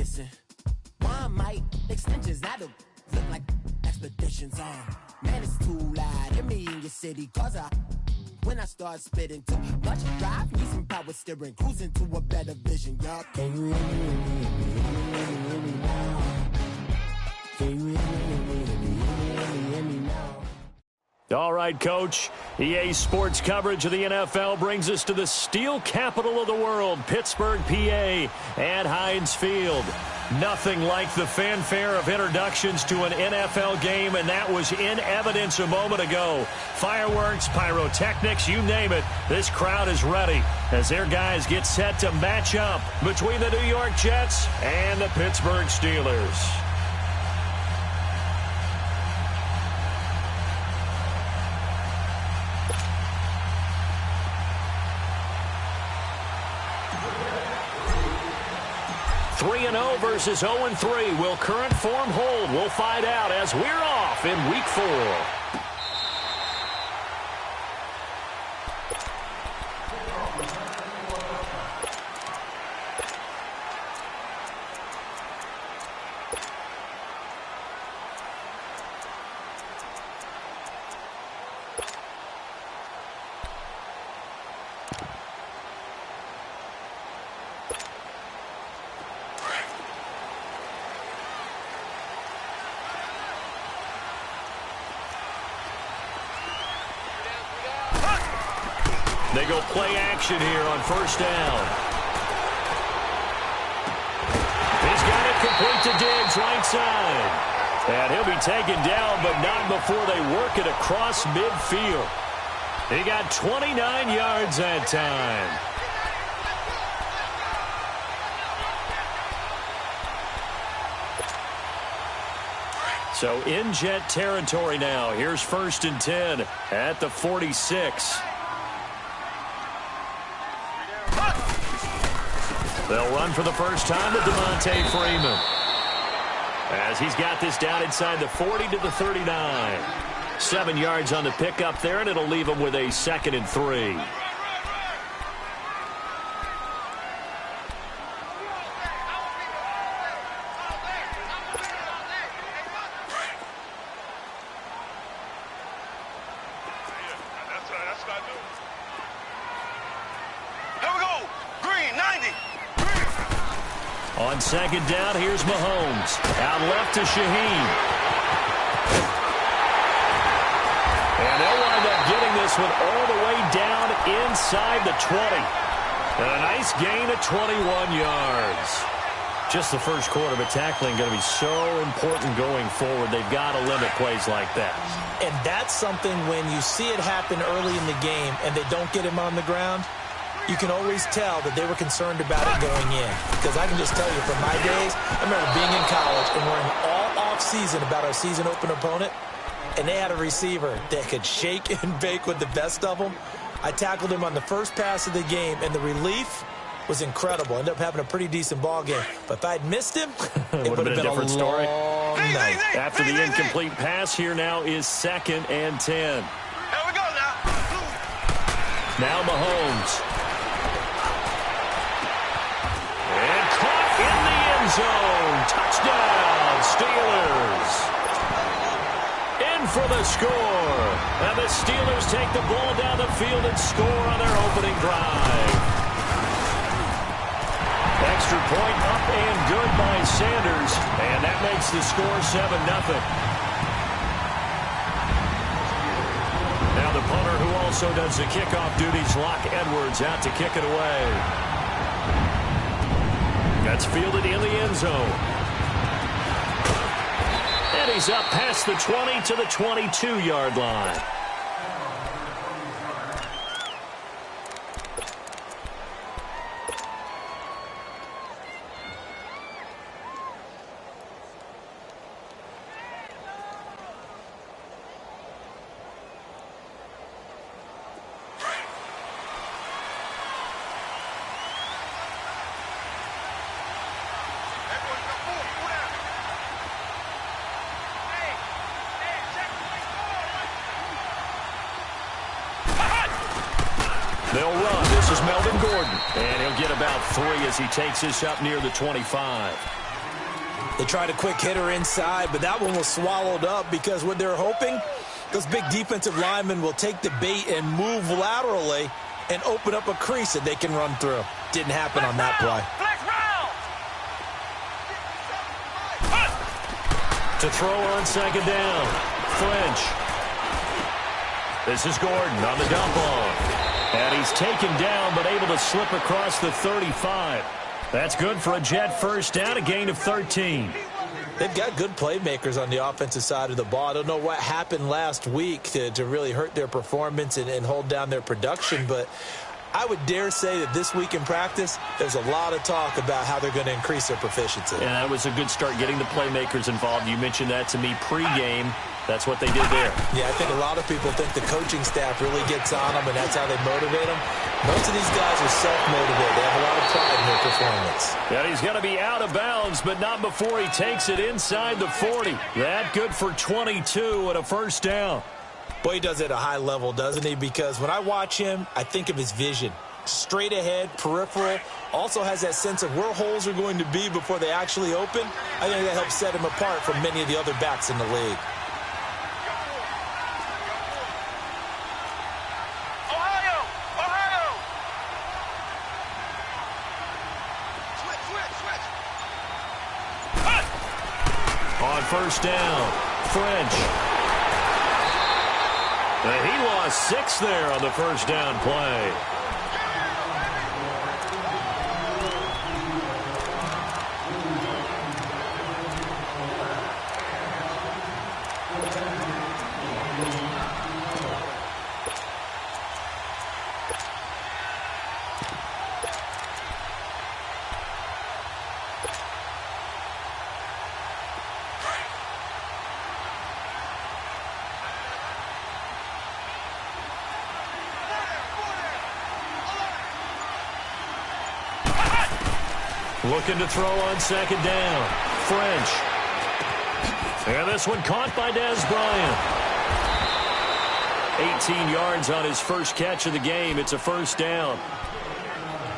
listen. One might extensions that'll look like expeditions on. Man, it's too loud. Hear me in your city, cause when I start spitting too much drive, need some power steering, cruising to a better vision, y'all. Can you hear me now? Can you hear me now? All right, Coach. EA Sports coverage of the NFL brings us to the steel capital of the world, Pittsburgh, PA, at Heinz Field. Nothing like the fanfare of introductions to an NFL game, and that was in evidence a moment ago. Fireworks, pyrotechnics, you name it. This crowd is ready as their guys get set to match up between the New York Jets and the Pittsburgh Steelers. (3-0) versus 0-3. Will current form hold? We'll find out as we're off in Week 4. They go play action here on first down. He's got it complete to Diggs, right side. And he'll be taken down, but not before they work it across midfield. He got 29 yards that time. So in Jet territory now. Here's 1st and 10 at the 46. They'll run for the first time with Devontae Freeman, as he's got this down inside the 40 to the 39. 7 yards on the pickup there, and it'll leave him with a 2nd and 3. On 2nd down, here's Mahomes. Out left to Shaheed. And they'll wind up getting this one all the way down inside the 20. And a nice gain of 21 yards. Just the first quarter, but tackling going to be so important going forward. They've got to limit plays like that. And that's something when you see it happen early in the game and they don't get him on the ground, you can always tell that they were concerned about it going in. Because I can just tell you from my days, I remember being in college and worrying all off-season about our season opener opponent, and they had a receiver that could shake and bake with the best of them. I tackled him on the first pass of the game, and the relief was incredible. Ended up having a pretty decent ball game. But if I'd missed him, it would have been a different story. Night. After the incomplete pass, here now is 2nd and 10. Here we go now. Now Mahomes. And caught in the end zone. Touchdown, Steelers. In for the score. And the Steelers take the ball down the field and score on their opening drive. Extra point up and good by Sanders. And that makes the score 7-0. Now the punter who also does the kickoff duties, Locke Edwards, out to kick it away. That's fielded in the end zone. And he's up past the 20 to the 22-yard line. They'll run. This is Melvin Gordon. And he'll get about 3 as he takes this up near the 25. They tried a quick hitter inside, but that one was swallowed up because what they're hoping, those big defensive linemen will take the bait and move laterally and open up a crease that they can run through. Didn't happen on that play. To throw on second down, French. This is Gordon on the dump off. And he's taken down but able to slip across the 35. That's good for a Jet first down, a gain of 13. They've got good playmakers on the offensive side of the ball. I don't know what happened last week to really hurt their performance and hold down their production, but I would dare say that this week in practice, there's a lot of talk about how they're going to increase their proficiency. And that was a good start getting the playmakers involved. You mentioned that to me pregame. That's what they did there. Yeah, I think a lot of people think the coaching staff really gets on them, and that's how they motivate them. Most of these guys are self-motivated. They have a lot of pride in their performance. And he's going to be out of bounds, but not before he takes it inside the 40. That good for 22 and a first down. Boy, he does it at a high level, doesn't he? Because when I watch him, I think of his vision. Straight ahead, peripheral. Also has that sense of where holes are going to be before they actually open. I think that helps set him apart from many of the other backs in the league. On first down, French. And he lost 6 there on the first down play. Looking to throw on second down. French. And this one caught by Des Bryant. 18 yards on his first catch of the game. It's a first down.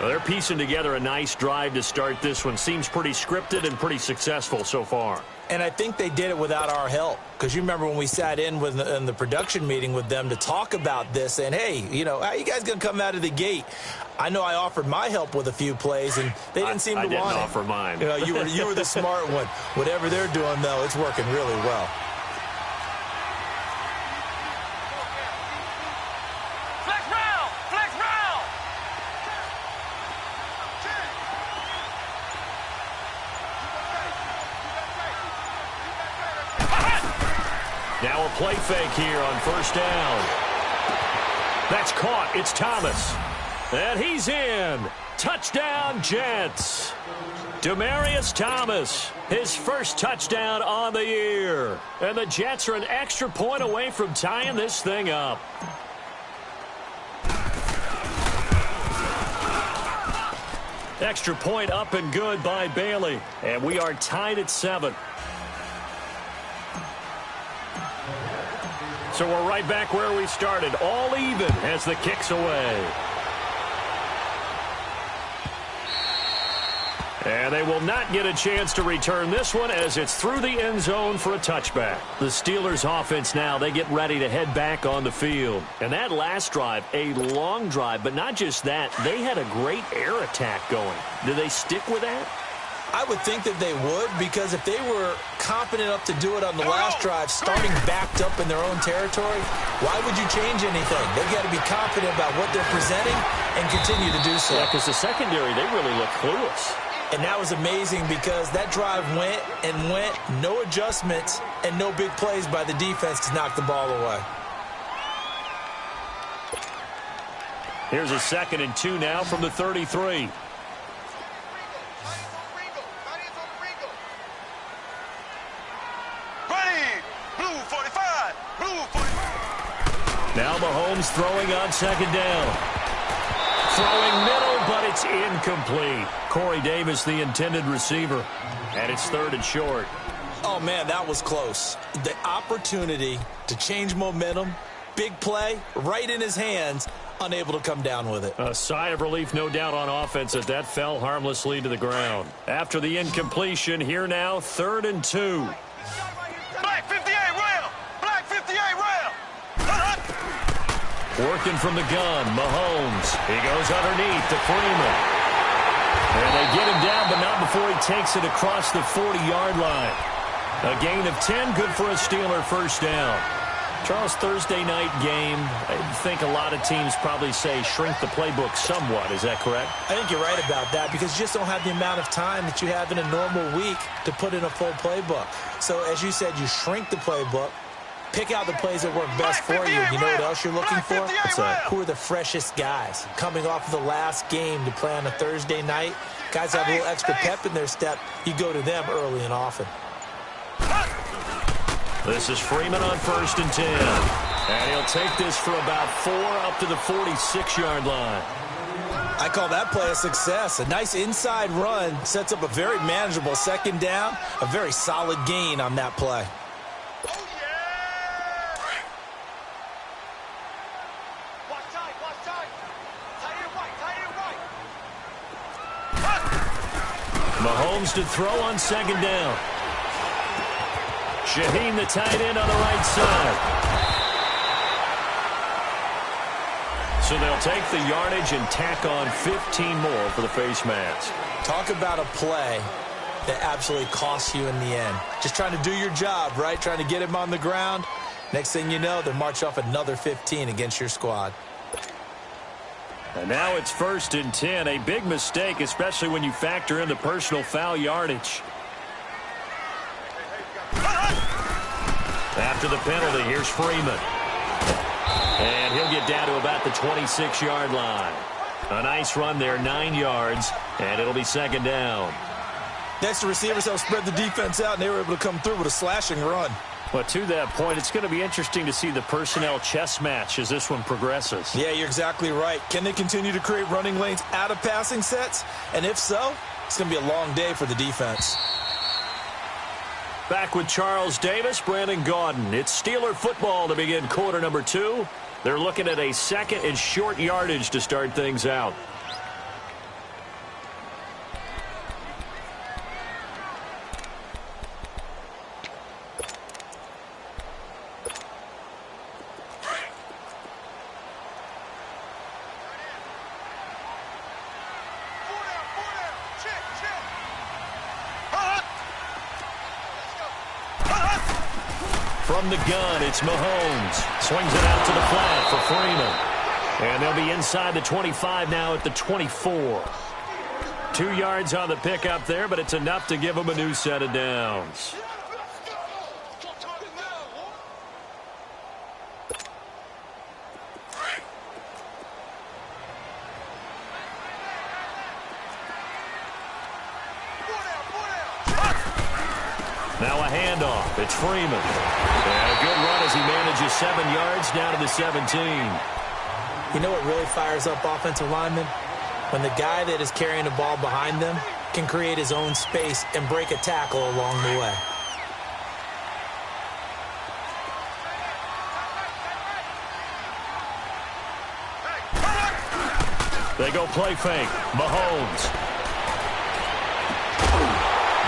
Well, they're piecing together a nice drive to start this one. Seems pretty scripted and pretty successful so far. And I think they did it without our help. Because you remember when we sat in the production meeting with them to talk about this, and hey, you know, how you guys going to come out of the gate? I know I offered my help with a few plays, and they didn't seem to want it. I didn't offer mine. You know, you were the smart one. Whatever they're doing, though, it's working really well. Now a play fake here on first down. That's caught. It's Thomas. And he's in. Touchdown, Jets. Demaryius Thomas, his first touchdown on the year. And the Jets are an extra point away from tying this thing up. Extra point up and good by Bailey. And we are tied at 7. So we're right back where we started, all even as the kick's away. And they will not get a chance to return this one as it's through the end zone for a touchback. The Steelers offense now, they get ready to head back on the field. And that last drive, a long drive, but not just that, they had a great air attack going. Do they stick with that? I would think that they would, because if they were confident enough to do it on the last drive, starting backed up in their own territory, why would you change anything? They've got to be confident about what they're presenting and continue to do so. Yeah, because the secondary, they really look clueless. And that was amazing because that drive went and went, no adjustments, and no big plays by the defense to knock the ball away. Here's a 2nd and 2 now from the 33. Now Mahomes throwing on second down. Throwing middle, but it's incomplete. Corey Davis, the intended receiver. And it's 3rd and short. Oh, man, that was close. The opportunity to change momentum, big play, right in his hands. unable to come down with it. A sigh of relief, no doubt, on offense that fell harmlessly to the ground. After the incompletion, here now, 3rd and 2. Black 58 rail! Black 58 rail! Working from the gun, Mahomes. He goes underneath to Freeman. And they get him down, but not before he takes it across the 40-yard line. A gain of 10, good for a Steeler first down. Charles, Thursday night game, I think a lot of teams probably say shrink the playbook somewhat. Is that correct? I think you're right about that because you just don't have the amount of time that you have in a normal week to put in a full playbook. So, as you said, you shrink the playbook, pick out the plays that work best for you. You know what else you're looking for? Who are the freshest guys coming off of the last game to play on a Thursday night? Guys have a little extra pep in their step. You go to them early and often. This is Freeman on 1st and 10. And he'll take this for about 4 up to the 46-yard line. I call that play a success. A nice inside run sets up a very manageable 2nd down. A very solid gain on that play. Mahomes to throw on 2nd down. Shaheen, the tight end, on the right side. So they'll take the yardage and tack on 15 more for the face mask. Talk about a play that absolutely costs you in the end. Just trying to do your job, right? Trying to get him on the ground. Next thing you know, they march off another 15 against your squad. And now it's 1st and 10. A big mistake, especially when you factor in the personal foul yardage. After the penalty, here's Freeman. And he'll get down to about the 26-yard line. A nice run there, 9 yards, and it'll be 2nd down. Next, the receivers helped spread the defense out, and they were able to come through with a slashing run. But to that point, it's going to be interesting to see the personnel chess match as this one progresses. Yeah, you're exactly right. Can they continue to create running lanes out of passing sets? And if so, it's going to be a long day for the defense. Back with Charles Davis, Brandon Gaudin. It's Steeler football to begin quarter number 2. They're looking at a 2nd and short yardage to start things out. From the gun, it's Mahomes. Swings it out to the flat for Freeman. And they'll be inside the 25 now at the 24. 2 yards on the pickup there, but it's enough to give them a new set of downs. Now a handoff. It's Freeman. And a good run as he manages 7 yards down to the 17. You know what really fires up offensive linemen? When the guy that is carrying the ball behind them can create his own space and break a tackle along the way. They go play fake. Mahomes.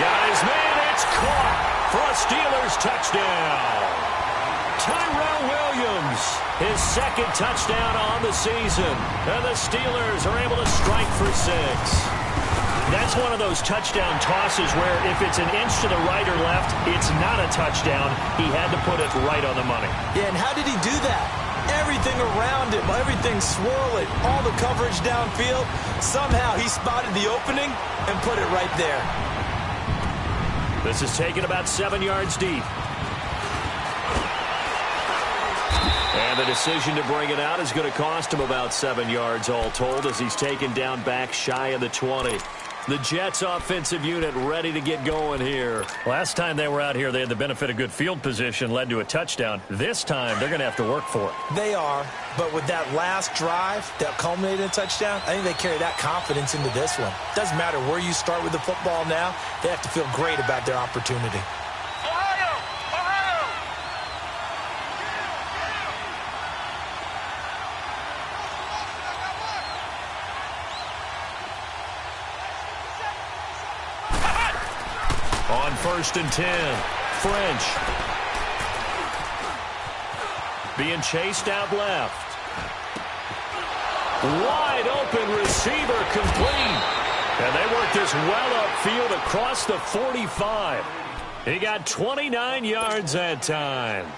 Got his man. It's caught for a Steelers touchdown. Tyrell Williams, his 2nd touchdown on the season. And the Steelers are able to strike for 6. That's one of those touchdown tosses where if it's an inch to the right or left, it's not a touchdown. He had to put it right on the money. Yeah, and how did he do that? Everything around him, everything swirling, all the coverage downfield. Somehow he spotted the opening and put it right there. This is taken about 7 yards deep. And the decision to bring it out is going to cost him about 7 yards all told as he's taken down back shy of the 20. The Jets offensive unit ready to get going here. Last time they were out here, they had the benefit of good field position, led to a touchdown. This time, they're going to have to work for it. They are, but with that last drive that culminated in a touchdown, I think they carry that confidence into this one. Doesn't matter where you start with the football now, they have to feel great about their opportunity. On 1st and 10, French. Being chased out left. Wide open receiver complete. And they work this well upfield across the 45. He got 29 yards that time.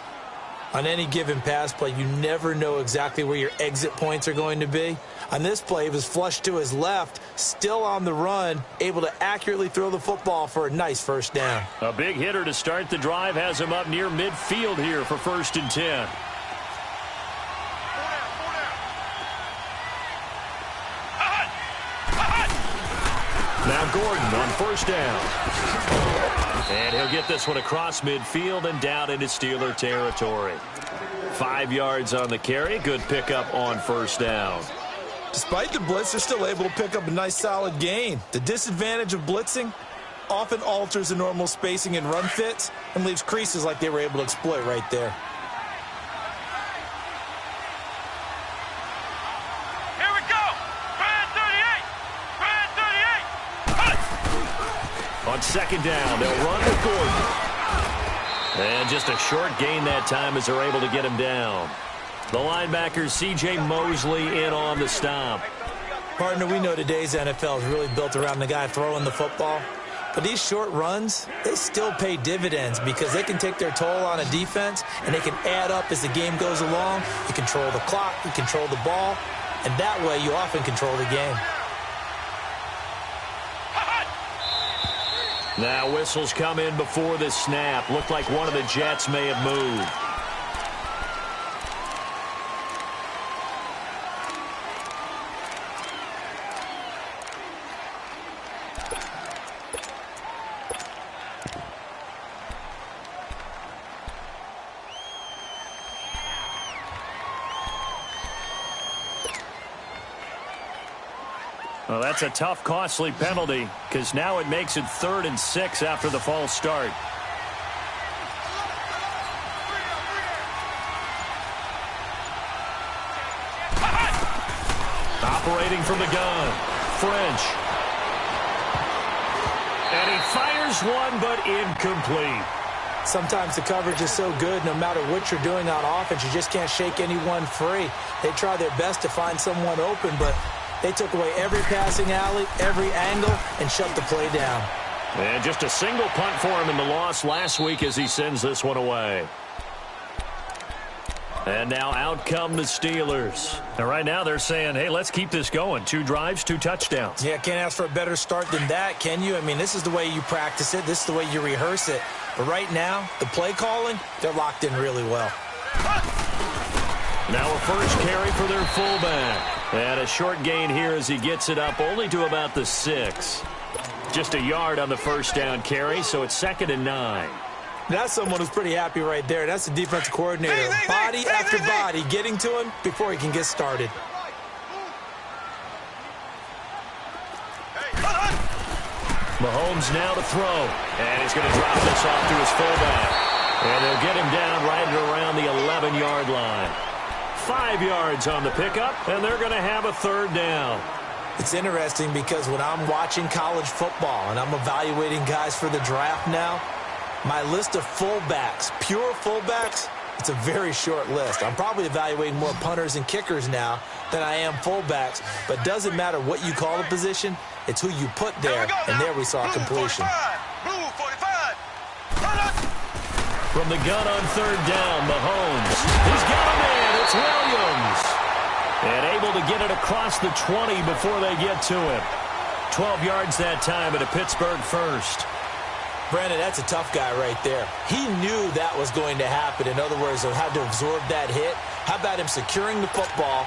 On any given pass play, you never know exactly where your exit points are going to be. On this play, he was flushed to his left, still on the run, able to accurately throw the football for a nice first down. A big hitter to start the drive has him up near midfield here for 1st and 10. Now Gordon on 1st down. And he'll get this one across midfield and down into Steeler territory. 5 yards on the carry. Good pickup on 1st down. Despite the blitz, they're still able to pick up a nice solid gain. The disadvantage of blitzing often alters the normal spacing and run fits and leaves creases like they were able to exploit right there. Here we go. Brand 38. Brand 38. On 2nd down, they'll run with Gordon. And just a short gain that time as they're able to get him down. The linebacker, C.J. Mosley, in on the stop. Partner, we know today's NFL is really built around the guy throwing the football. But these short runs, they still pay dividends because they can take their toll on a defense, and they can add up as the game goes along. You control the clock, you control the ball, and that way you often control the game. Now whistles come in before the snap. Looked like one of the Jets may have moved. Well, that's a tough, costly penalty because now it makes it 3rd and 6 after the false start. Operating from the gun, French. And he fires one, but incomplete. Sometimes the coverage is so good, no matter what you're doing on offense, you just can't shake anyone free. They try their best to find someone open, but they took away every passing alley, every angle, and shut the play down. And just a single punt for him in the loss last week as he sends this one away. And now out come the Steelers. And right now they're saying, hey, let's keep this going. 2 drives, 2 touchdowns. Yeah, can't ask for a better start than that, can you? I mean, this is the way you practice it. This is the way you rehearse it. But right now, the play calling, they're locked in really well. Now a first carry for their fullback. And a short gain here as he gets it up only to about the 6. Just a yard on the 1st down carry, so it's 2nd and 9. That's someone who's pretty happy right there. That's the defensive coordinator. Body after body getting to him before he can get started. Mahomes now to throw. And he's going to drop this off to his fullback. And they'll get him down right around the 11-yard line. 5 yards on the pickup, and they're going to have a 3rd down. It's interesting because when I'm watching college football and I'm evaluating guys for the draft now, my list of fullbacks, pure fullbacks, it's a very short list. I'm probably evaluating more punters and kickers now than I am fullbacks, but it doesn't matter what you call the position, it's who you put there, and there we saw completion. Blue 45. From the gun on 3rd down, Mahomes. He's got him in. It's Williams. And able to get it across the 20 before they get to him. 12 yards that time at a Pittsburgh first. Brandon, that's a tough guy right there. He knew that was going to happen. In other words, he'll have to absorb that hit. How about him securing the football,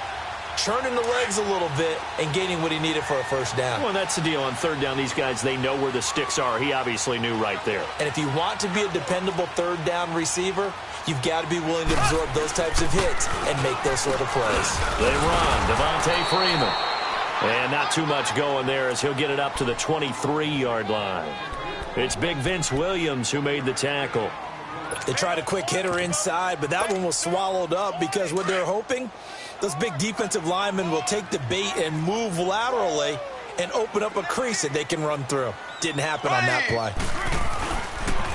churning the legs a little bit, and gaining what he needed for a first down? Well, that's the deal. On 3rd down, these guys, they know where the sticks are. He obviously knew right there. And if you want to be a dependable 3rd down receiver, you've got to be willing to absorb those types of hits and make those sort of plays. They run. Devontae Freeman. And not too much going there as he'll get it up to the 23-yard line. It's Big Vince Williams who made the tackle. They tried a quick hitter inside, but that one was swallowed up because what they're hoping, those big defensive linemen will take the bait and move laterally and open up a crease that they can run through. Didn't happen on that play.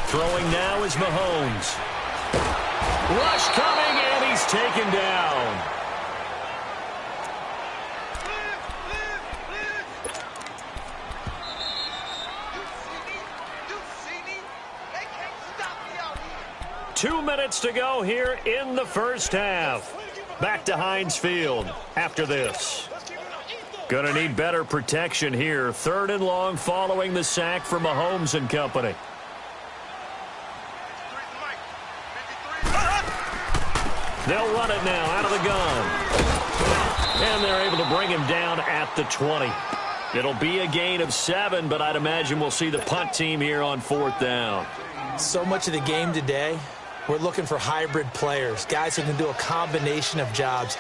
Throwing now is Mahomes. Rush coming, and he's taken down. They can't stop me out here. 2 minutes to go here in the first half. Back to Heinz Field after this. Gonna need better protection here. 3rd and long following the sack for Mahomes and company. They'll run it now out of the gun. And they're able to bring him down at the 20. It'll be a gain of 7, but I'd imagine we'll see the punt team here on 4th down. So much of the game today, we're looking for hybrid players, guys who can do a combination of jobs.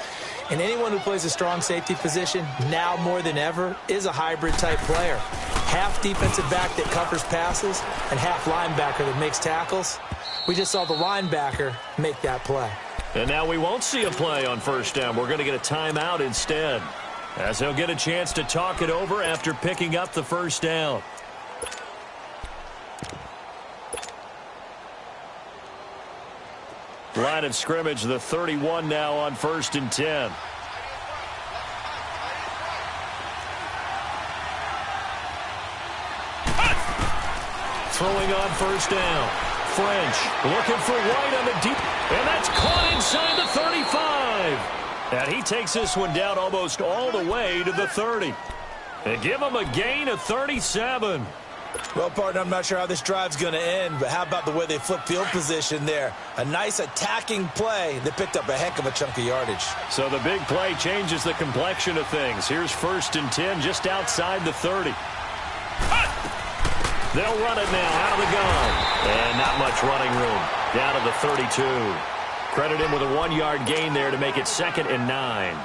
And anyone who plays a strong safety position, now more than ever, is a hybrid-type player. Half defensive back that covers passes and half linebacker that makes tackles. We just saw the linebacker make that play. And now we won't see a play on 1st down. We're going to get a timeout instead, as he'll get a chance to talk it over after picking up the 1st down. Line of scrimmage, the 31 now on 1st and 10. Throwing on 1st down. French looking for White on the deep. And that's caught inside the 35. And he takes this one down almost all the way to the 30. They give him a gain of 37. Well, partner, I'm not sure how this drive's going to end, but how about the way they flip field position there? A nice attacking play that picked up a heck of a chunk of yardage. So the big play changes the complexion of things. Here's 1st and 10 just outside the 30. They'll run it now out of the gun. And not much running room. Down to the 32. Credit him with a 1-yard gain there to make it 2nd and 9.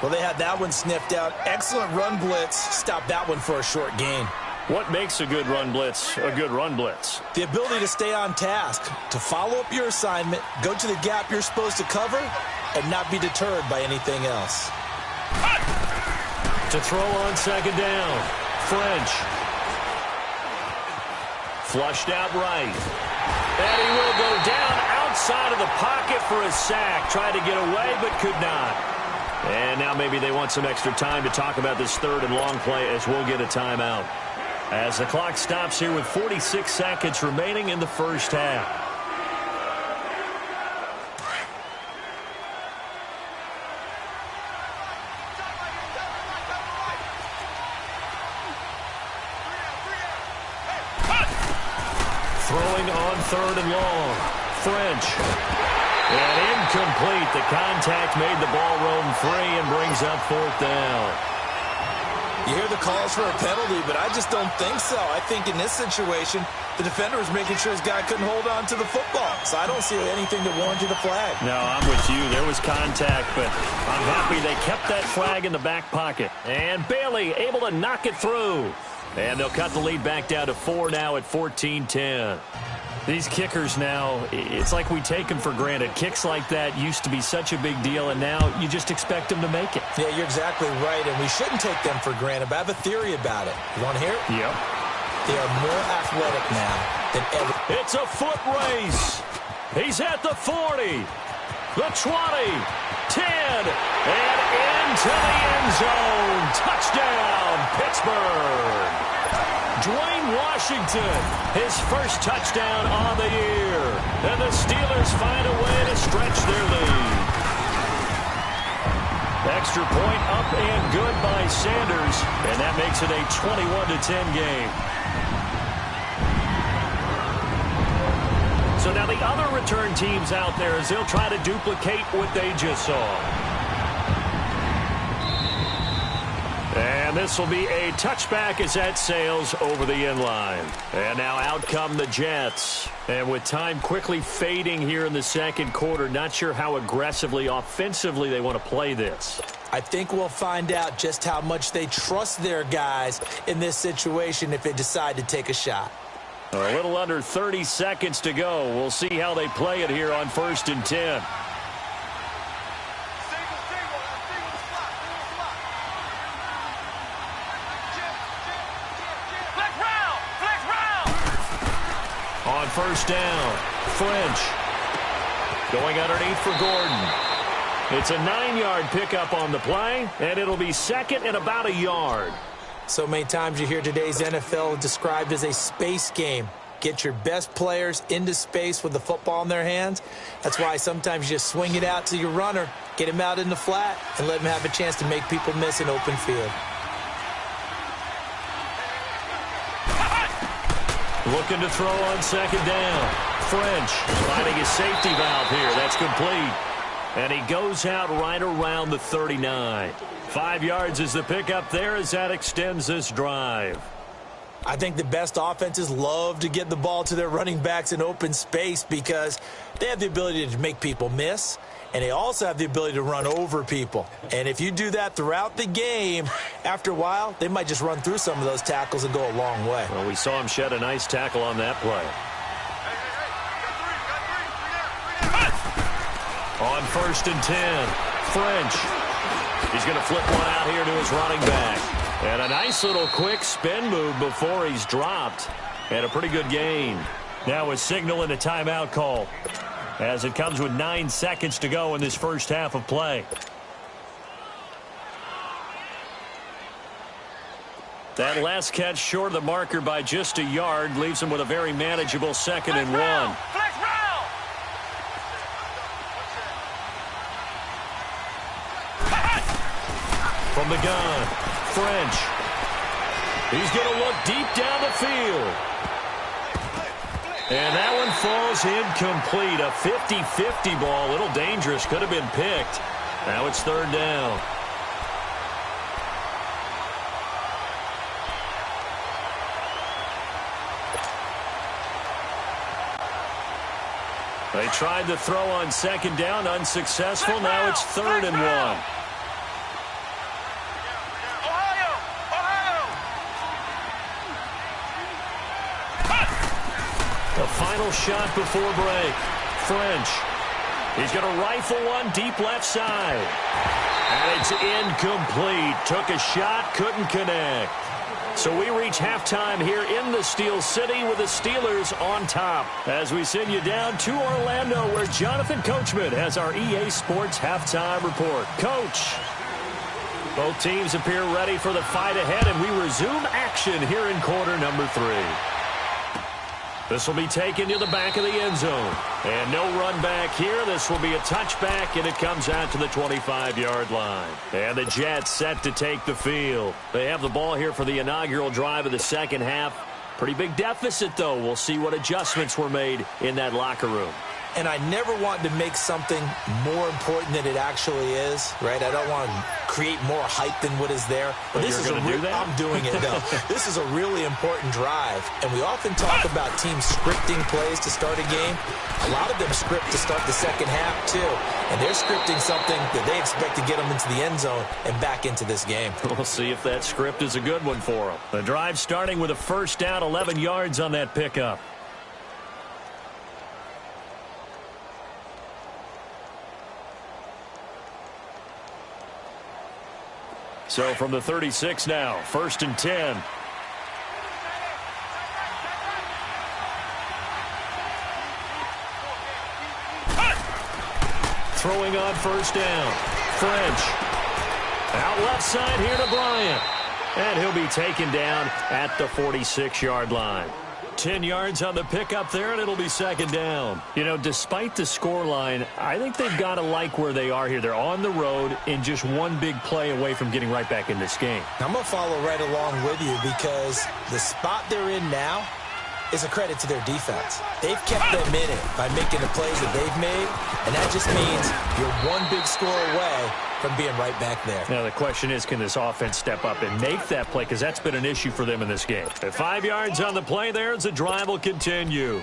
Well, they had that one sniffed out. Excellent run blitz. Stopped that one for a short gain. What makes a good run blitz a good run blitz? The ability to stay on task, to follow up your assignment, go to the gap you're supposed to cover, and not be deterred by anything else. To throw on 2nd down. French. Flushed out right. And he will go down outside of the pocket for a sack. Tried to get away, but could not. And now maybe they want some extra time to talk about this 3rd and long play, as we'll get a timeout. As the clock stops here with 46 seconds remaining in the first half. Throwing on 3rd and long. French. And incomplete. The contact made the ball roam free and brings up 4th down. You hear the calls for a penalty, but I just don't think so. I think in this situation, the defender was making sure his guy couldn't hold on to the football. So I don't see anything to warrant you the flag. No, I'm with you. There was contact, but I'm happy they kept that flag in the back pocket. And Bailey able to knock it through. And they'll cut the lead back down to 4 now at 14-10. These kickers now, it's like we take them for granted. Kicks like that used to be such a big deal, and now you just expect them to make it. Yeah, you're exactly right, and we shouldn't take them for granted, but I have a theory about it. You want to hear it? Yep. They are more athletic now than ever. It's a foot race. He's at the 40, the 20, 10, and into the end zone. Touchdown, Pittsburgh. Dwayne Washington, his first touchdown on the year. And the Steelers find a way to stretch their lead. Extra point up and good by Sanders. And that makes it a 21-10 game. So now the other return teams out there as they'll try to duplicate what they just saw. And this will be a touchback as that sails over the end line. And now out come the Jets. And with time quickly fading here in the second quarter, not sure how aggressively, offensively they want to play this. I think we'll find out just how much they trust their guys in this situation if they decide to take a shot. A little under 30 seconds to go. We'll see how they play it here on 1st and 10. On first down, French going underneath for Gordon. It's a 9-yard pickup on the play, and it'll be second and about a yard. So many times you hear today's NFL described as a space game. Get your best players into space with the football in their hands. That's why sometimes you just swing it out to your runner, get him out in the flat, and let him have a chance to make people miss an open field. Looking to throw on second down. French finding his safety valve here. That's complete. And he goes out right around the 39. 5 yards is the pickup there as that extends this drive. I think the best offenses love to get the ball to their running backs in open space because they have the ability to make people miss, and they also have the ability to run over people. And if you do that throughout the game, after a while, they might just run through some of those tackles and go a long way. Well, we saw him shed a nice tackle on that play. On first and 10, French. He's going to flip one out here to his running back. And a nice little quick spin move before he's dropped. And a pretty good gain. Now a signal and a timeout call, as it comes with 9 seconds to go in this first half of play. That last catch short of the marker by just a yard leaves him with a very manageable 2nd and 1. From the gun, French. He's going to look deep down the field. And that one falls incomplete. A 50-50 ball. A little dangerous. Could have been picked. Now it's 3rd down. They tried to throw on 2nd down. Unsuccessful. Now it's 3rd and 1. The final shot before break. French. He's going to rifle one deep left side. And it's incomplete. Took a shot, couldn't connect. So we reach halftime here in the Steel City with the Steelers on top, as we send you down to Orlando, where Jonathan Coachman has our EA Sports halftime report. Coach, both teams appear ready for the fight ahead, and we resume action here in quarter number 3. This will be taken to the back of the end zone. And no run back here. This will be a touchback, and it comes out to the 25-yard line. And the Jets set to take the field. They have the ball here for the inaugural drive of the second half. Pretty big deficit, though. We'll see what adjustments were made in that locker room. And I never want to make something more important than it actually is, right? I don't want to create more hype than what is there. But this is I'm doing it, though. This is a really important drive. And we often talk about teams scripting plays to start a game. A lot of them script to start the second half, too. And they're scripting something that they expect to get them into the end zone and back into this game. We'll see if that script is a good one for them. The drive starting with a first down, 11 yards on that pickup. So from the 36 now, 1st and 10. Throwing on first down. French. Out left side here to Bryant. And he'll be taken down at the 46-yard line. 10 yards on the pickup there, and it'll be 2nd down. You know, despite the scoreline, I think they've got to like where they are here. They're on the road and just one big play away from getting right back in this game. I'm going to follow right along with you because the spot they're in now is a credit to their defense. They've kept them in it by making the plays that they've made, and that just means you're one big score away from being right back there. Now the question is, can this offense step up and make that play? Because that's been an issue for them in this game. At 5 yards on the play there, as the drive will continue.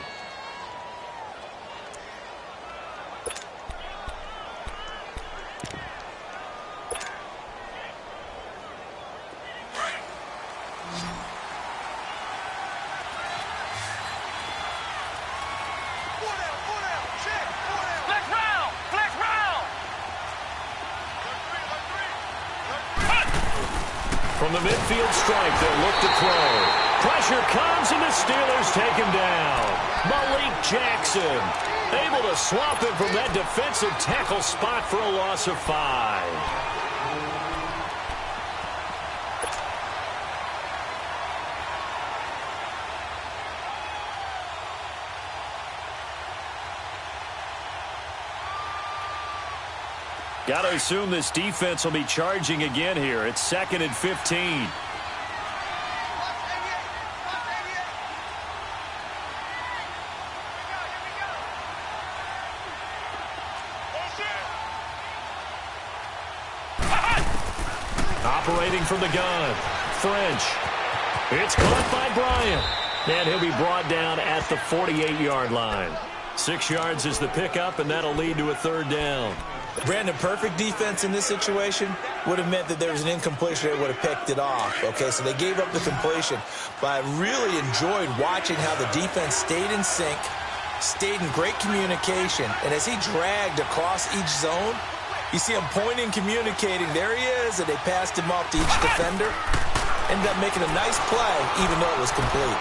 From the midfield strike, they'll look to throw. Pressure comes, and the Steelers take him down. Malik Jackson able to swamp him from that defensive tackle spot for a loss of 5. Got to assume this defense will be charging again here. It's 2nd and 15. Operating from the gun, French. It's caught by Bryant. And he'll be brought down at the 48-yard line. 6 yards is the pickup, and that'll lead to a 3rd down. Brandon, perfect defense in this situation would have meant that there was an incompletion. They would have picked it off. Okay, so they gave up the completion. But I really enjoyed watching how the defense stayed in sync, stayed in great communication. And as he dragged across each zone, you see him pointing, communicating. There he is, and they passed him off to each defender. Ended up making a nice play, even though it was complete.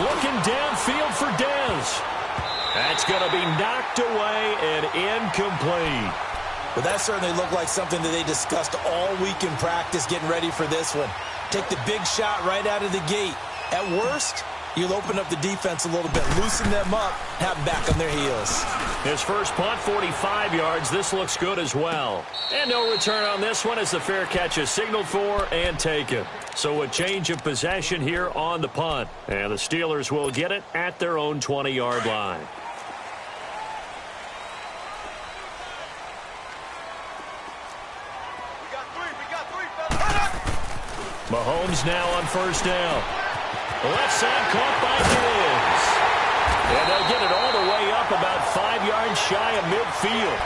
Looking downfield for Dez. That's going to be knocked away and incomplete. Well, that certainly looked like something that they discussed all week in practice getting ready for this one. Take the big shot right out of the gate. At worst, you'll open up the defense a little bit, loosen them up, have them back on their heels. His first punt, 45 yards. This looks good as well. And no return on this one as the fair catch is signaled for and taken. So a change of possession here on the punt. And the Steelers will get it at their own 20-yard line. Mahomes now on 1st down. Left side caught by Diggs. And they'll get it all the way up about 5 yards shy of midfield.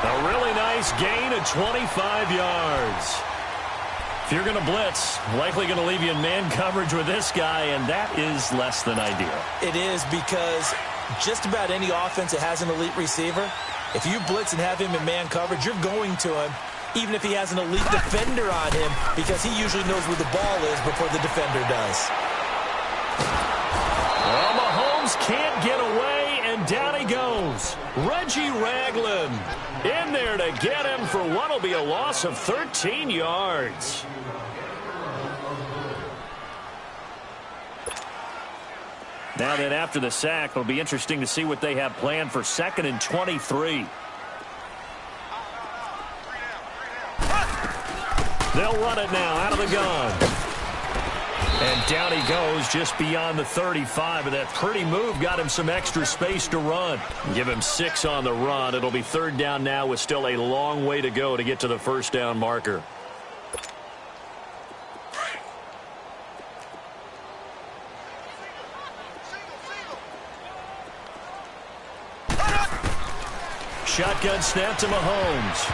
A really nice gain of 25 yards. If you're going to blitz, likely going to leave you in man coverage with this guy, and that is less than ideal. It is, because just about any offense that has an elite receiver, if you blitz and have him in man coverage, you're going to him, even if he has an elite defender on him, because he usually knows where the ball is before the defender does. Well, Mahomes can't get away, and down he goes. Reggie Ragland in there to get him for what will be a loss of 13 yards. Now then, after the sack, it'll be interesting to see what they have planned for 2nd and 23. They'll run it now out of the gun. And down he goes just beyond the 35. And that pretty move got him some extra space to run. Give him 6 on the run. It'll be 3rd down now with still a long way to go to get to the 1st down marker. Shotgun snap to Mahomes.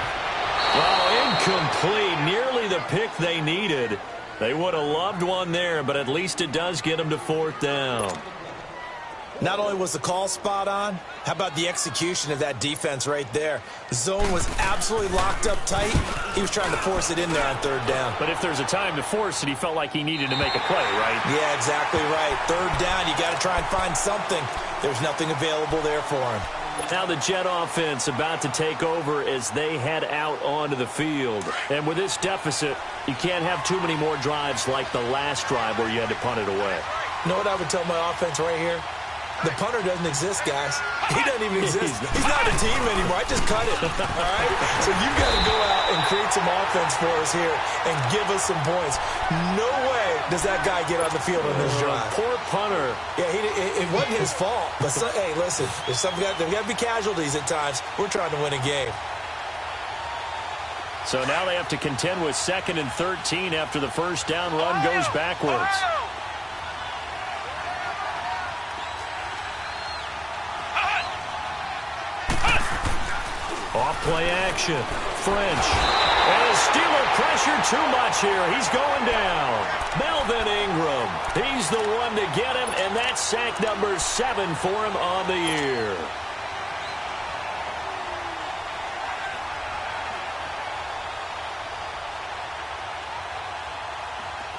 Well, incomplete. Nearly the pick they needed. They would have loved one there, but at least it does get them to 4th down. Not only was the call spot on, how about the execution of that defense right there? The zone was absolutely locked up tight. He was trying to force it in there on 3rd down. But if there's a time to force it, he felt like he needed to make a play, right? Yeah, exactly right. 3rd down, you got to try and find something. There's nothing available there for him. Now the Jet offense about to take over as they head out onto the field. And with this deficit, you can't have too many more drives like the last drive where you had to punt it away. You know what I would tell my offense right here? The punter doesn't exist, guys. He doesn't even exist. He's not a team anymore. I just cut it, all right? So you've got to go out and create some offense for us here and give us some points. No way does that guy get on the field on this drive. Poor punter. Yeah, it wasn't his fault. But, hey, listen, there's got to be casualties at times. We're trying to win a game. So now they have to contend with 2nd and 13 after the 1st down run goes backwards. Off-play action. French. And a Steeler pressure too much here. He's going down. Melvin Ingram. He's the one to get him, and that's sack number 7 for him on the year.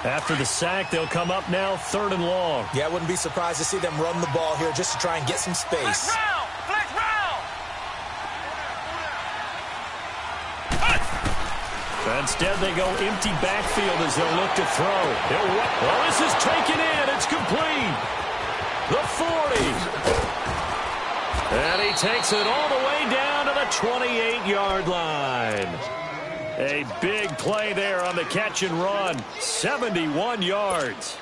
After the sack, they'll come up now 3rd and long. Yeah, I wouldn't be surprised to see them run the ball here just to try and get some space. Flex round! Instead, they go empty backfield as they'll look to throw. Well, this is taken in. It's complete. The 40. And he takes it all the way down to the 28-yard line. A big play there on the catch and run. 71 yards.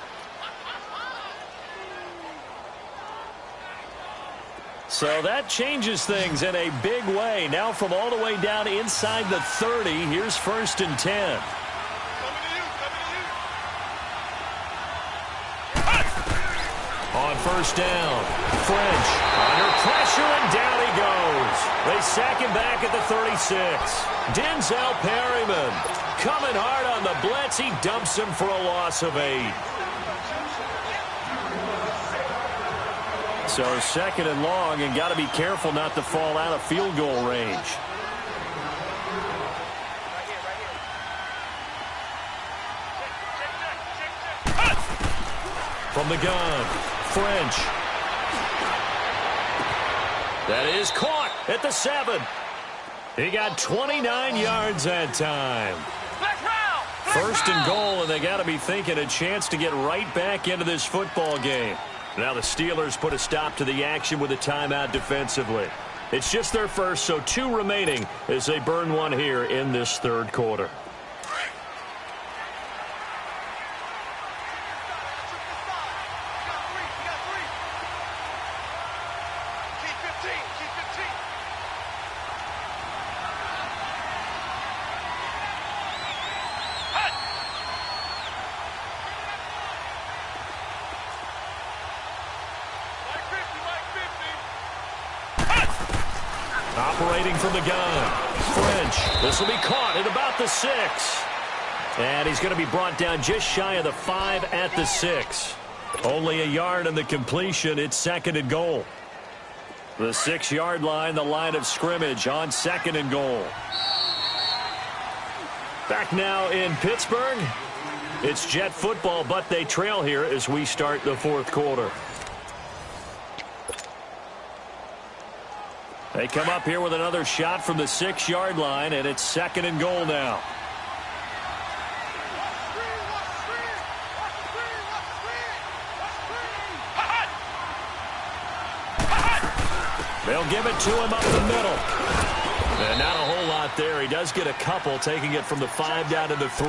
So that changes things in a big way. Now from all the way down inside the 30, here's 1st and 10. On 1st down, French under pressure, and down he goes. They sack him back at the 36. Denzel Perryman coming hard on the blitz. He dumps him for a loss of 8. So 2nd and long, and got to be careful not to fall out of field goal range. From the gun, French. That is caught at the 7. He got 29 yards that time. 1st and goal, and they got to be thinking a chance to get right back into this football game. Now the Steelers put a stop to the action with a timeout defensively. It's just their first, so 2 remaining as they burn one here in this 3rd quarter. Operating from the gun, French. This will be caught at about the 6. And he's going to be brought down just shy of the 5 at the 6. Only a yard in the completion. It's 2nd and goal. The 6-yard line, the line of scrimmage on 2nd and goal. Back now in Pittsburgh. It's Jet football, but they trail here as we start the 4th quarter. They come up here with another shot from the 6-yard line, and it's 2nd and goal now. They'll give it to him up the middle. And not a whole lot there. He does get a couple, taking it from the 5 down to the 3.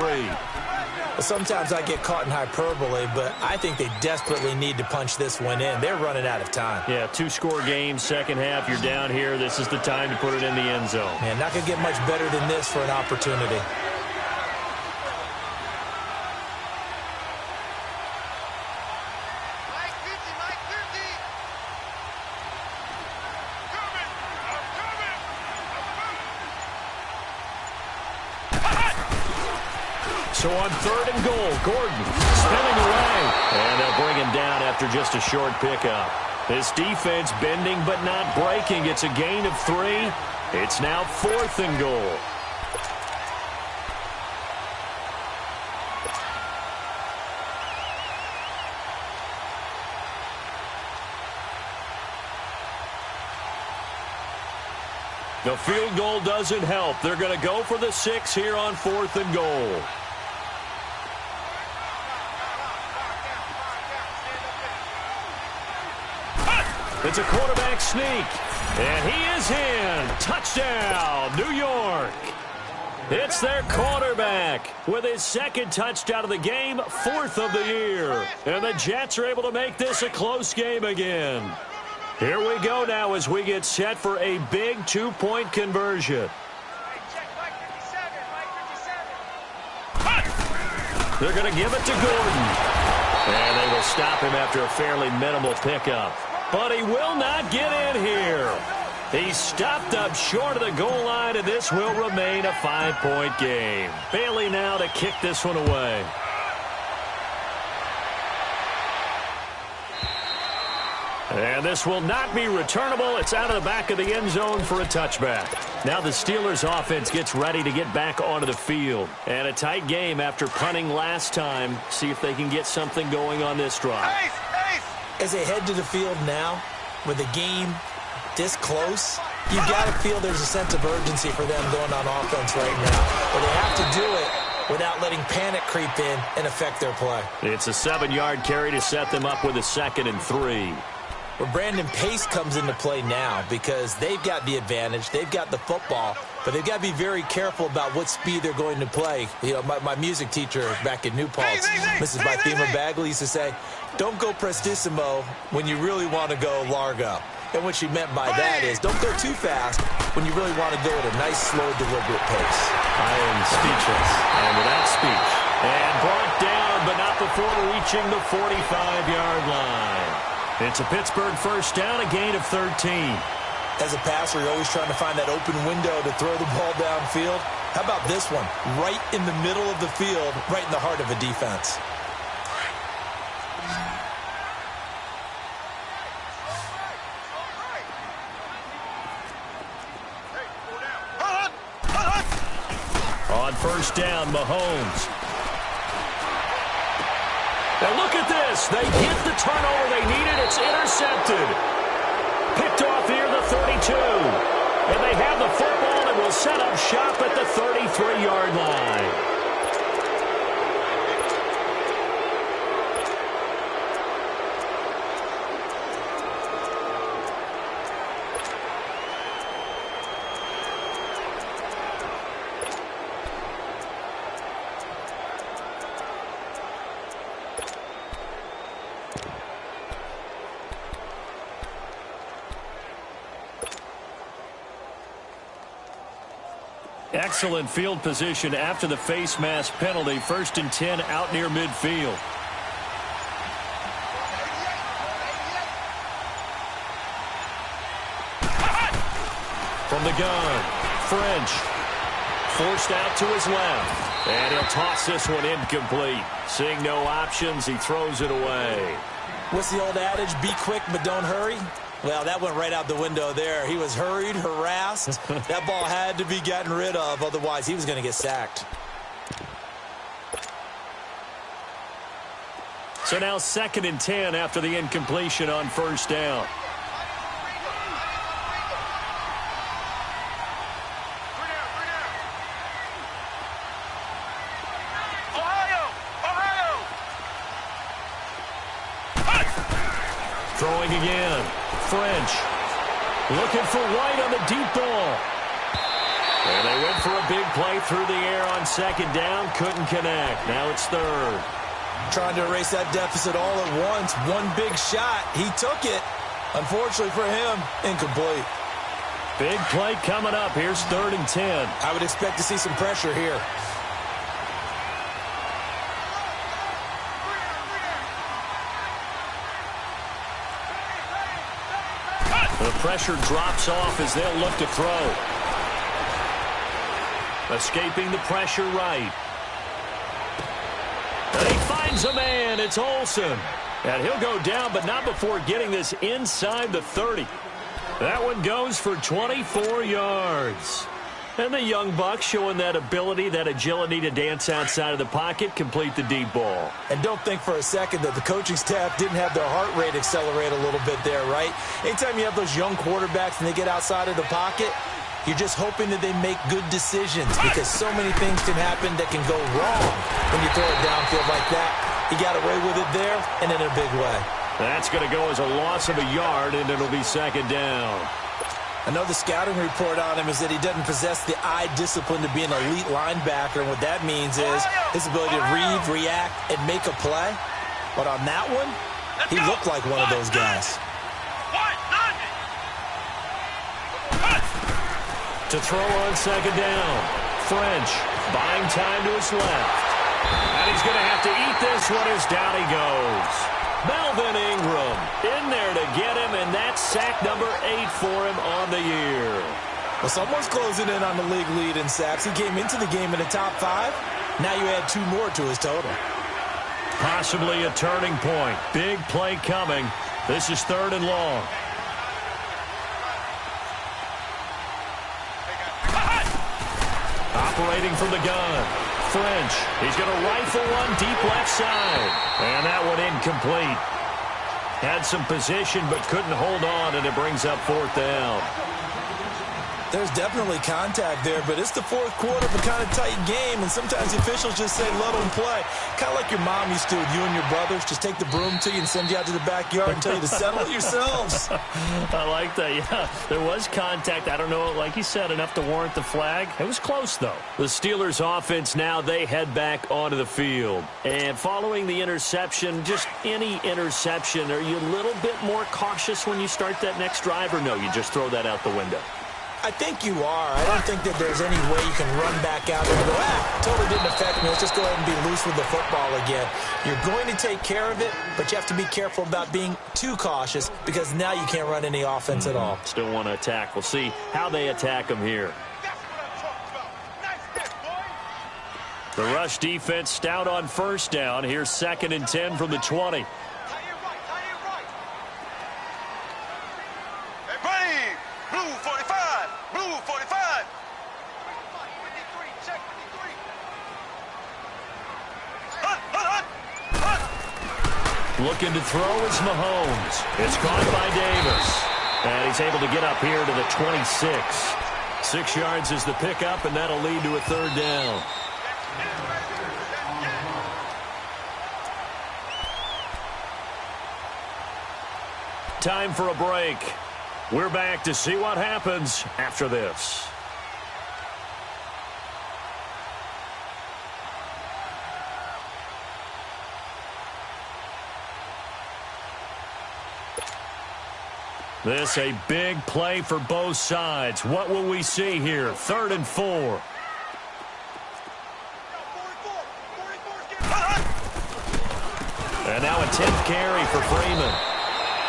Well, sometimes I get caught in hyperbole, but I think they desperately need to punch this one in. They're running out of time. Yeah, 2-score game, second half, you're down here. This is the time to put it in the end zone. Man, not going to get much better than this for an opportunity. So on 3rd and goal, Gordon spinning away. And they'll bring him down after just a short pickup. This defense bending but not breaking. It's a gain of 3. It's now 4th and goal. The field goal doesn't help. They're going to go for the 6 here on 4th and goal. It's a quarterback sneak, and he is in. Touchdown, New York. It's their quarterback with his 2nd touchdown of the game, 4th of the year. And the Jets are able to make this a close game again. Here we go now as we get set for a big 2-point conversion. They're going to give it to Gordon. And they will stop him after a fairly minimal pickup. But he will not get in here. He's stopped up short of the goal line, and this will remain a 5-point game. Bailey now to kick this one away. And this will not be returnable. It's out of the back of the end zone for a touchback. Now the Steelers offense gets ready to get back onto the field. And a tight game after punting last time. See if they can get something going on this drive. As they head to the field now, with the game this close, you got to feel there's a sense of urgency for them going on offense right now. But they have to do it without letting panic creep in and affect their play. It's a 7-yard carry to set them up with a 2nd and 3. Well, Brandon, pace comes into play now because they've got the advantage. They've got the football, but they've got to be very careful about what speed they're going to play. You know, my music teacher back in New Paltz, Mrs. Bythema Bagley, used to say, don't go prestissimo when you really want to go largo. And what she meant by that is don't go too fast when you really want to go at a nice, slow, deliberate pace. I am speechless. And without speech. And brought down, but not before reaching the 45-yard line. It's a Pittsburgh first down, a gain of 13. As a passer, you're always trying to find that open window to throw the ball downfield. How about this one? Right in the middle of the field, right in the heart of a defense. On first down, Mahomes. Now look at this. They get the turnover they needed. It's intercepted. Picked off near the 32. And they have the football and will set up shop at the 33-yard line. Excellent field position after the face mask penalty. 1st and 10 out near midfield. From the gun, French. Forced out to his left. And he'll toss this one incomplete. Seeing no options, he throws it away. What's the old adage? Be quick, but don't hurry. Well, that went right out the window there. He was hurried, harassed. That ball had to be gotten rid of, otherwise he was going to get sacked. So now 2nd and 10 after the incompletion on first down. Throwing again. French looking for White on the deep ball. And they went for a big play through the air on 2nd down. Couldn't connect. Now it's 3rd. Trying to erase that deficit all at once. One big shot. He took it. Unfortunately for him, incomplete. Big play coming up. Here's 3rd and 10. I would expect to see some pressure here. The pressure drops off as they'll look to throw. Escaping the pressure right. And he finds a man. It's Olsen. And he'll go down, but not before getting this inside the 30. That one goes for 24 yards. And the young buck showing that ability, that agility to dance outside of the pocket, complete the deep ball. And don't think for a second that the coaching staff didn't have their heart rate accelerate a little bit there, right? Anytime you have those young quarterbacks and they get outside of the pocket, you're just hoping that they make good decisions because so many things can happen that can go wrong when you throw it downfield like that. He got away with it there and in a big way. That's going to go as a loss of a yard, and it'll be 2nd down. I know the scouting report on him is that he doesn't possess the eye discipline to be an elite linebacker, and what that means is his ability to read, react, and make a play. But on that one, he looked like one of those guys. To throw on 2nd down, French buying time to his left. And he's going to have to eat this one as down he goes. Melvin Ingram in there to get him, and that's sack number 8 for him on the year. Well, someone's closing in on the league lead in sacks. He came into the game in the top 5. Now you add 2 more to his total. Possibly a turning point. Big play coming This is 3rd and long. Operating from the gun. French. He's going to rifle one deep left side. And that one incomplete. Had some position but couldn't hold on, and it brings up 4th down. There's definitely contact there, but it's the 4th quarter of a kind of tight game, and sometimes the officials just say, let them play. Kind of like your mom used to with you and your brothers. Just take the broom to you and send you out to the backyard and tell you to settle it yourselves. I like that, yeah. There was contact. I don't know, like you said, enough to warrant the flag. It was close, though. The Steelers' offense now, they head back onto the field. And following the interception, just any interception, are you a little bit more cautious when you start that next drive, or no, you just throw that out the window? I think you are. I don't think that there's any way you can run back out there and go, totally didn't affect me. Let's just go ahead and be loose with the football again. You're going to take care of it, but you have to be careful about being too cautious because now you can't run any offense at all. Still want to attack. We'll see how they attack them here. The rush defense stout on 1st down. Here's 2nd and 10 from the 20. Looking to throw is Mahomes. It's caught by Davis. And he's able to get up here to the 26. 6 yards is the pickup, and that'll lead to a 3rd down. Time for a break. We're back to see what happens after this. This a big play for both sides. What will we see here? 3rd and 4. And now a 10th carry for Freeman.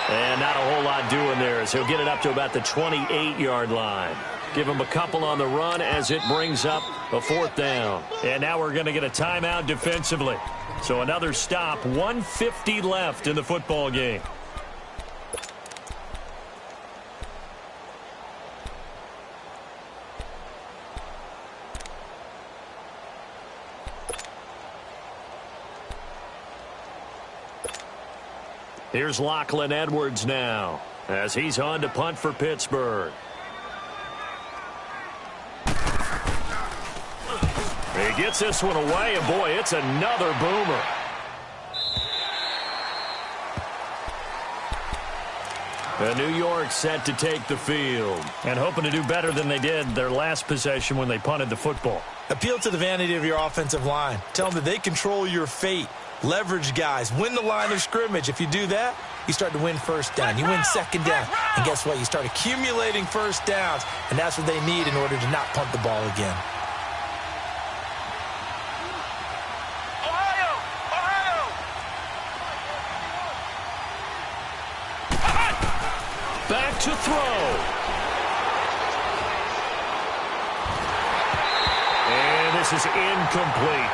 And not a whole lot doing there as he'll get it up to about the 28-yard line. Give him a couple on the run as it brings up a 4th down. And now we're going to get a timeout defensively. So another stop, 1:50 left in the football game. Here's Lachlan Edwards now as he's on to punt for Pittsburgh. He gets this one away, and boy, it's another boomer. And New York set to take the field and hoping to do better than they did their last possession when they punted the football. Appeal to the vanity of your offensive line. Tell them that they control your fate. Leverage guys. Win the line of scrimmage. If you do that, you start to win 1st down. You win 2nd down. And guess what? You start accumulating 1st downs. And that's what they need in order to not punt the ball again. Back to throw. And this is incomplete.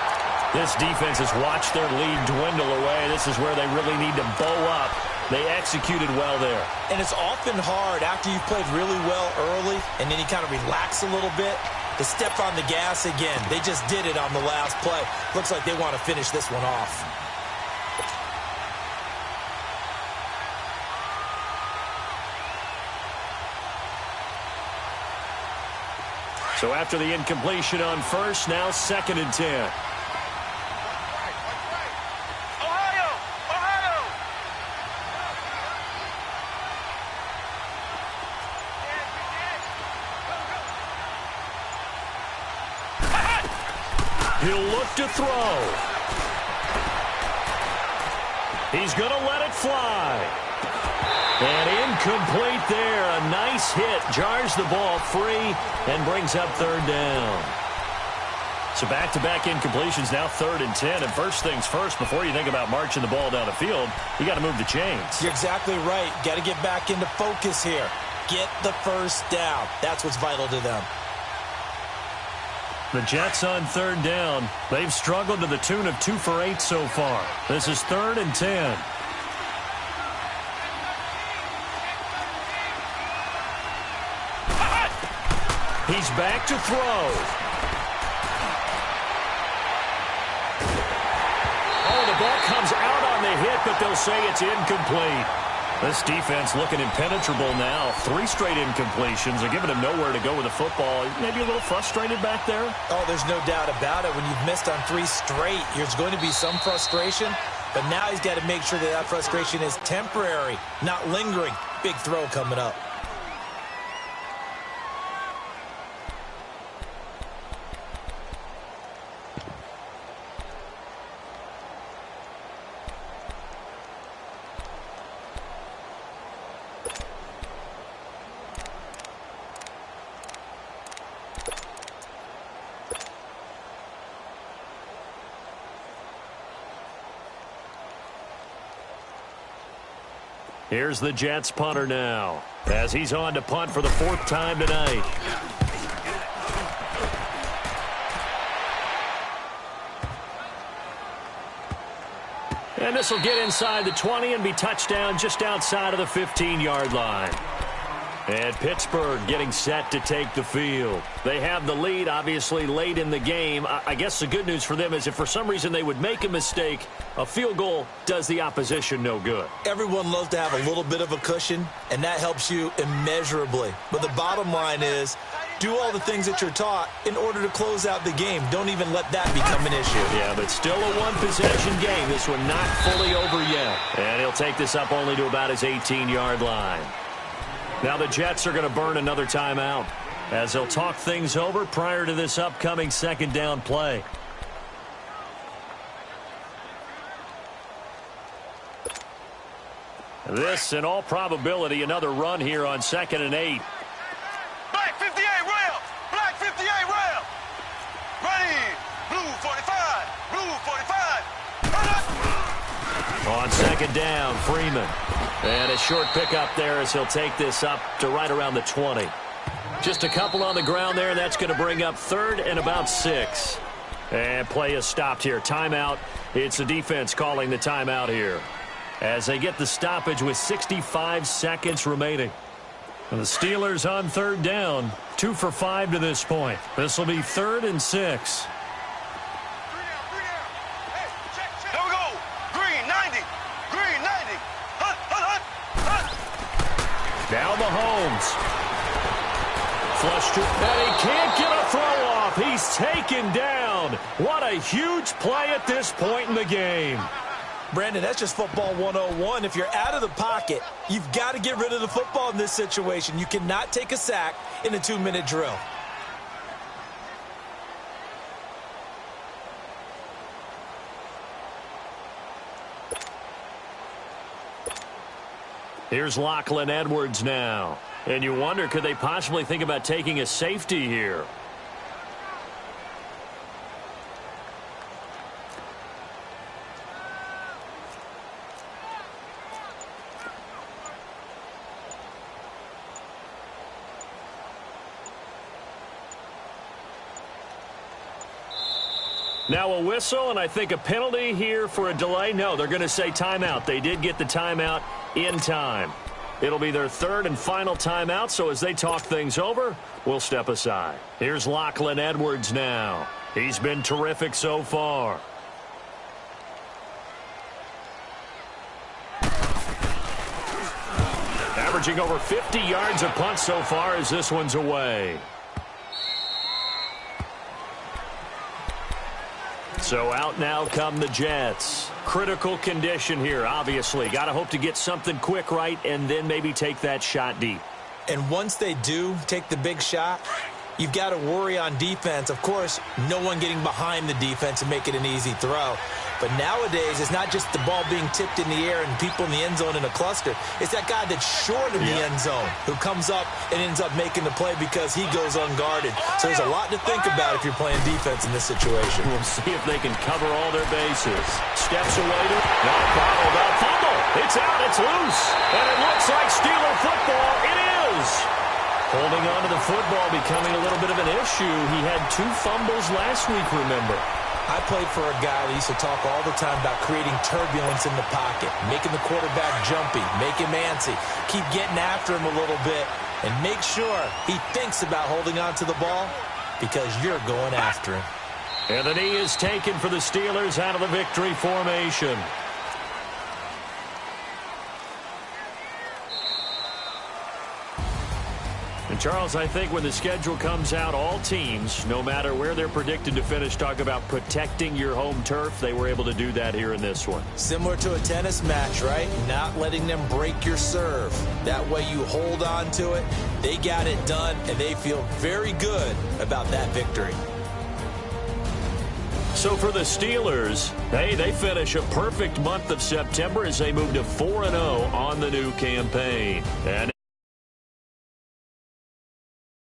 This defense has watched their lead dwindle away. This is where they really need to bow up. They executed well there. And it's often hard after you've played really well early and then you kind of relax a little bit to step on the gas again. They just did it on the last play. Looks like they want to finish this one off. So after the incompletion on 1st, now 2nd and 10. He'll look to throw. He's going to let it fly. And incomplete there. A nice hit. Jars the ball free and brings up 3rd down. So back-to-back incompletions, now 3rd and 10. And first things first, before you think about marching the ball down the field, you got to move the chains. You're exactly right. Got to get back into focus here. Get the 1st down. That's what's vital to them. The Jets on 3rd down. They've struggled to the tune of 2 for 8 so far. This is 3rd and 10. He's back to throw. Oh, the ball comes out on the hit, but they'll say it's incomplete. This defense looking impenetrable now. 3 straight incompletions. They're giving him nowhere to go with the football. Maybe a little frustrated back there? Oh, there's no doubt about it. When you've missed on 3 straight, there's going to be some frustration. But now he's got to make sure that frustration is temporary, not lingering. Big throw coming up. Here's the Jets punter now, as he's on to punt for the 4th time tonight. And this will get inside the 20 and be touchdown just outside of the 15-yard line. And Pittsburgh getting set to take the field. They have the lead, obviously, late in the game. I guess the good news for them is if for some reason they would make a mistake, a field goal does the opposition no good. Everyone loves to have a little bit of a cushion, and that helps you immeasurably. But the bottom line is, do all the things that you're taught in order to close out the game. Don't even let that become an issue. Yeah, but still a one-possession game. This one not fully over yet. And he'll take this up only to about his 18-yard line. Now the Jets are going to burn another timeout as they'll talk things over prior to this upcoming 2nd down play. This, in all probability, another run here on 2nd and 8. Black 58 rail. Black 58 rail. Ready. Blue 45. Blue 45. On 2nd down, Freeman. And a short pickup there as he'll take this up to right around the 20. Just a couple on the ground there. That's going to bring up 3rd and about 6. And play is stopped here. Timeout. It's the defense calling the timeout here, as they get the stoppage with 65 seconds remaining. And the Steelers on 3rd down, 2 for 5 to this point. This will be 3rd and 6. Here we go. Green 90. Green 90. Hunt, hunt, hunt, hunt. Now Mahomes. Flush to, and he can't get a throw off. He's taken down. What a huge play at this point in the game. Brandon, that's just football 101. If you're out of the pocket, you've got to get rid of the football in this situation. You cannot take a sack in a 2-minute drill. Here's Lachlan Edwards now. And you wonder, could they possibly think about taking a safety here? Now a whistle, and I think a penalty here for a delay. No, they're going to say timeout. They did get the timeout in time. It'll be their 3rd and final timeout, so as they talk things over, we'll step aside. Here's Lachlan Edwards now. He's been terrific so far. Averaging over 50 yards a punt so far as this one's away. So out now come the Jets. Critical condition here, obviously. Got to hope to get something quick right and then maybe take that shot deep. And once they do take the big shot, you've got to worry on defense. Of course, no one getting behind the defense and make it an easy throw. But nowadays, it's not just the ball being tipped in the air and people in the end zone in a cluster. It's that guy that's short in the end zone who comes up and ends up making the play because he goes unguarded. So there's a lot to think about if you're playing defense in this situation. We'll see if they can cover all their bases. Steps away to not bottled up. Fumble. It's out. It's loose. And it looks like Steeler football. It is. Holding on to the football becoming a little bit of an issue. He had 2 fumbles last week, remember. I played for a guy that used to talk all the time about creating turbulence in the pocket, making the quarterback jumpy, make him antsy, keep getting after him a little bit. And make sure he thinks about holding on to the ball because you're going after him. And the knee is taken for the Steelers out of the victory formation. And Charles, I think when the schedule comes out, all teams, no matter where they're predicted to finish, talk about protecting your home turf. They were able to do that here in this one. Similar to a tennis match, right? Not letting them break your serve. That way you hold on to it. They got it done, and they feel very good about that victory. So for the Steelers, hey, they finish a perfect month of September as they move to 4-0 on the new campaign. And